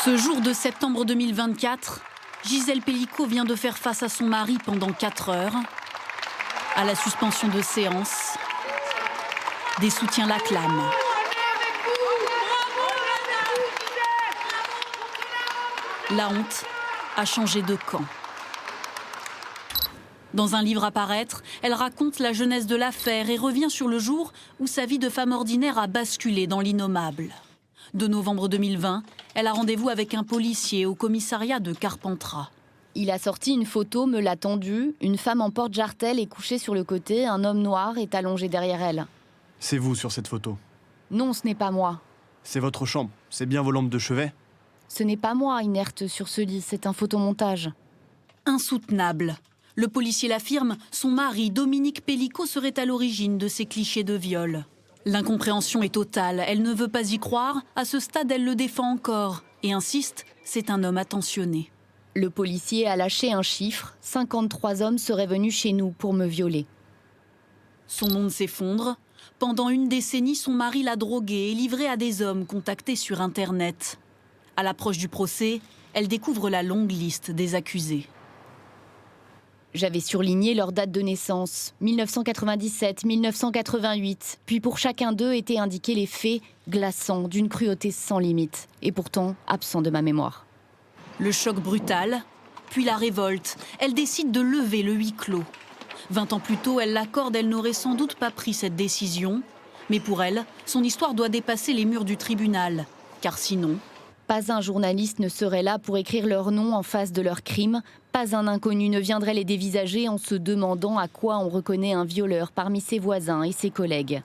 Ce jour de septembre 2024, Gisèle Pelicot vient de faire face à son mari pendant 4 heures, à la suspension de séance. Des soutiens l'acclament. La honte a changé de camp. Dans un livre à paraître, elle raconte la jeunesse de l'affaire et revient sur le jour où sa vie de femme ordinaire a basculé dans l'innommable. De novembre 2020, elle a rendez-vous avec un policier au commissariat de Carpentras. Il a sorti une photo, me l'a tendue. Une femme en porte-jartel est couchée sur le côté, un homme noir est allongé derrière elle. C'est vous sur cette photo? Non, ce n'est pas moi. C'est votre chambre, c'est bien vos lampes de chevet? Ce n'est pas moi inerte sur ce lit, c'est un photomontage. Insoutenable. Le policier l'affirme, son mari, Dominique Pelicot, serait à l'origine de ces clichés de viol. L'incompréhension est totale, elle ne veut pas y croire. À ce stade, elle le défend encore et insiste, c'est un homme attentionné. Le policier a lâché un chiffre, 53 hommes seraient venus chez nous pour me violer. Son monde s'effondre. Pendant une décennie, son mari l'a droguée et livrée à des hommes contactés sur Internet. À l'approche du procès, elle découvre la longue liste des accusés. J'avais surligné leur date de naissance, 1997, 1988. Puis pour chacun d'eux étaient indiqués les faits glaçants, d'une cruauté sans limite, et pourtant absents de ma mémoire. Le choc brutal, puis la révolte. Elle décide de lever le huis clos. 20 ans plus tôt, elle l'accorde, elle n'aurait sans doute pas pris cette décision. Mais pour elle, son histoire doit dépasser les murs du tribunal. Car sinon... Pas un journaliste ne serait là pour écrire leur nom en face de leurs crimes. Pas un inconnu ne viendrait les dévisager en se demandant à quoi on reconnaît un violeur parmi ses voisins et ses collègues.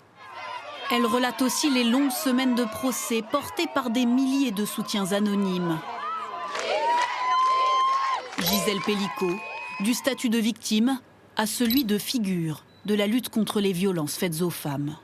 Elle relate aussi les longues semaines de procès portées par des milliers de soutiens anonymes. Gisèle Pelicot, du statut de victime à celui de figure de la lutte contre les violences faites aux femmes.